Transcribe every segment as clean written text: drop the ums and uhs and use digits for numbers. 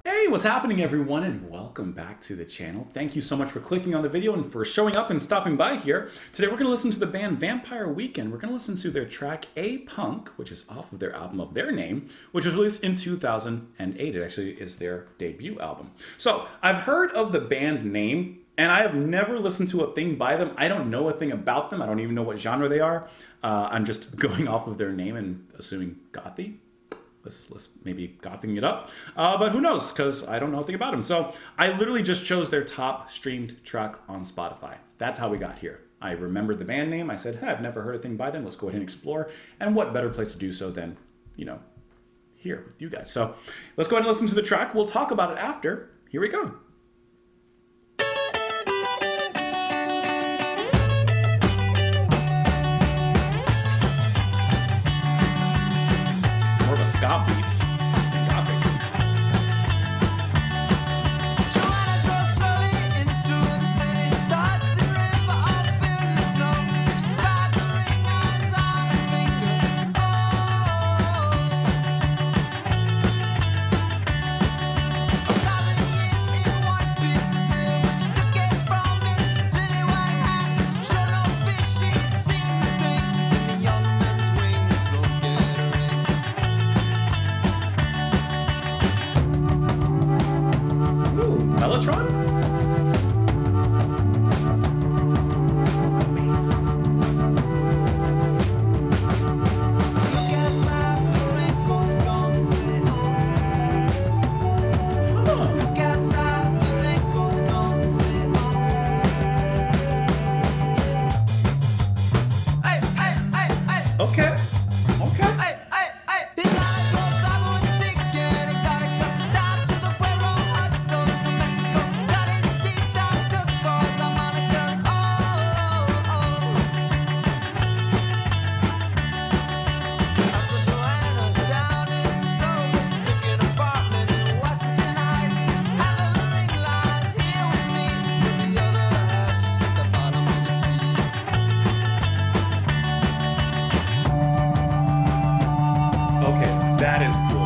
Hey, what's happening everyone, and welcome back to the channel. Thank you so much for clicking on the video and for showing up and stopping by here. Today we're going to listen to the band Vampire Weekend. We're going to listen to their track A Punk, which is off of their album of their name, which was released in 2008. It actually is their debut album. So I've heard of the band name, and I have never listened to a thing by them. I don't know a thing about them. I don't even know what genre they are. I'm just going off of their name and assuming gothy. Let's maybe gothing it up. But who knows, because I don't know a thing about them. So I literally just chose their top streamed track on Spotify. That's how we got here. I remembered the band name. I said, hey, I've never heard a thing by them. Let's go ahead and explore. And what better place to do so than, here with you guys. So let's go ahead and listen to the track. We'll talk about it after. Here we go. Ska beat and gothic. Mellotron? Okay. That is cool.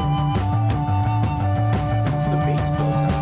Listen to the bass fill sounds.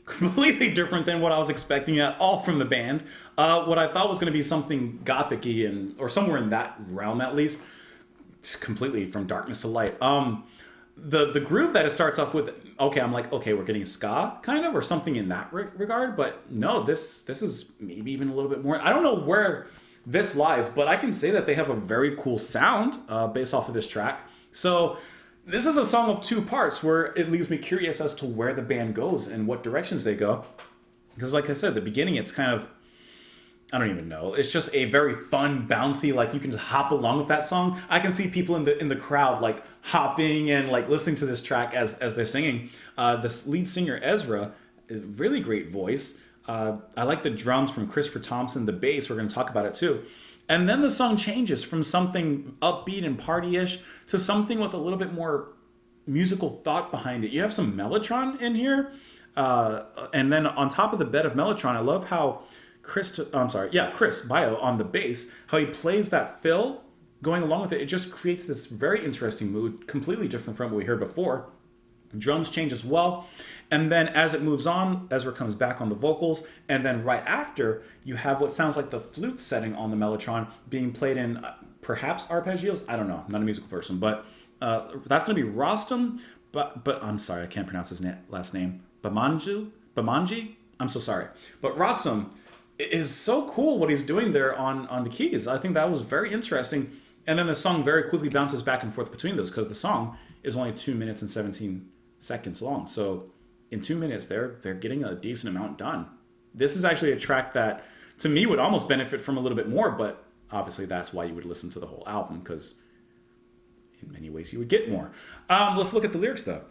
Completely different than what I was expecting at all from the band. What I thought was going to be something gothic-y or somewhere in that realm at least. It's completely from darkness to light. The groove that it starts off with, okay, I'm like, okay, we're getting ska kind of or something in that regard, but no, this is maybe even a little bit more. I don't know where this lies, but I can say that they have a very cool sound based off of this track. So this is a song of two parts where it leaves me curious as to where the band goes and what directions they go. Because like I said, the beginning, it's kind of, I don't even know. It's just a very fun, bouncy, like you can just hop along with that song. I can see people in the crowd like hopping and like listening to this track as they're singing. This lead singer, Ezra, really great voice. I like the drums from Christopher Thompson, the bass, we're going to talk about it too. And then the song changes from something upbeat and party-ish to something with a little bit more musical thought behind it. You have some Mellotron in here. And then on top of the bed of Mellotron, I love how Chris Bio on the bass, how he plays that fill going along with it. It just creates this very interesting mood, completely different from what we heard before. Drums change as well. And then as it moves on, Ezra comes back on the vocals. And then right after, you have what sounds like the flute setting on the Mellotron being played in perhaps arpeggios. I don't know. I'm not a musical person. But that's going to be Rostam. But I'm sorry, I can't pronounce his last name. Bamanji? I'm so sorry. But Rostam is so cool what he's doing there on the keys. I think that was very interesting. And then the song very quickly bounces back and forth between those because the song is only 2 minutes and 17 seconds long. So in 2 minutes, they're getting a decent amount done. This is actually a track that, to me, would almost benefit from a little bit more, but obviously that's why you would listen to the whole album, because in many ways you would get more. Let's look at the lyrics though.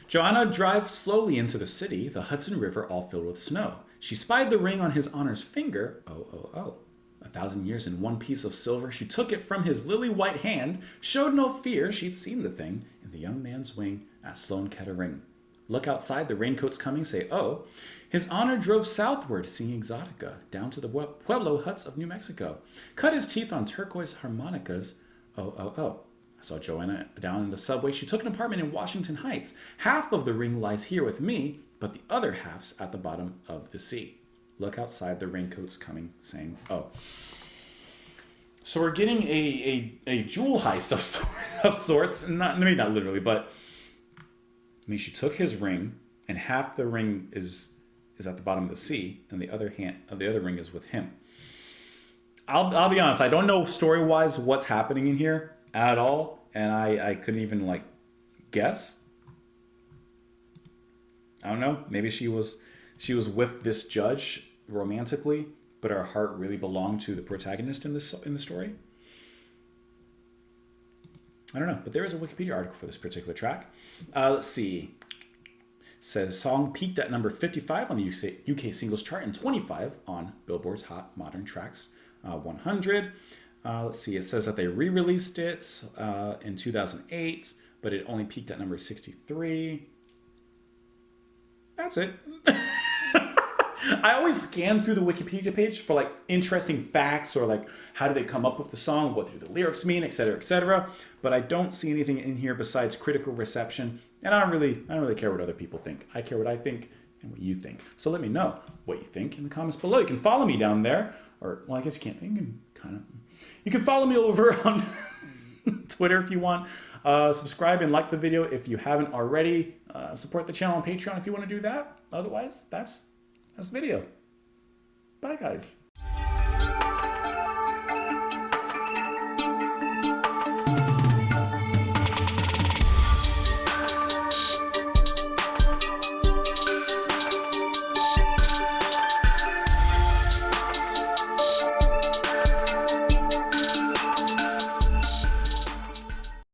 Joanna drives slowly into the city, the Hudson River all filled with snow. She spied the ring on his honor's finger. Oh, oh, oh. 1,000 years in one piece of silver. She took it from his lily-white hand, showed no fear. She'd seen the thing in the young man's wing at Sloan Kettering. Look outside, the raincoat's coming, say, oh. His honor drove southward, singing exotica, down to the Pueblo huts of New Mexico. Cut his teeth on turquoise harmonicas. Oh, oh, oh. I saw Joanna down in the subway. She took an apartment in Washington Heights. Half of the ring lies here with me, but the other half's at the bottom of the sea. Look outside, the raincoat's coming, saying, oh. So we're getting a jewel heist of sorts. Maybe not literally, but I mean, she took his ring, and half the ring is at the bottom of the sea, and the other ring is with him. I'll be honest, I don't know story-wise what's happening in here at all, and I couldn't even like guess. I don't know. Maybe she was with this judge romantically, but her heart really belonged to the protagonist in the story. I don't know, but there is a Wikipedia article for this particular track. Let's see. It says song peaked at number 55 on the UK singles chart and 25 on Billboard's Hot Modern Tracks 100. Let's see. It says that they re-released it in 2008, but it only peaked at number 63. That's it. I always scan through the Wikipedia page for like interesting facts or like how do they come up with the song, what do the lyrics mean, etc., etc. But I don't see anything in here besides critical reception, and I don't really care what other people think. I care what I think and what you think. So let me know what you think in the comments below. You can follow me down there, or well, I guess you can't. You can follow me over on Twitter if you want. Subscribe and like the video if you haven't already. Support the channel on Patreon if you want to do that. Otherwise, that's the video. Bye, guys.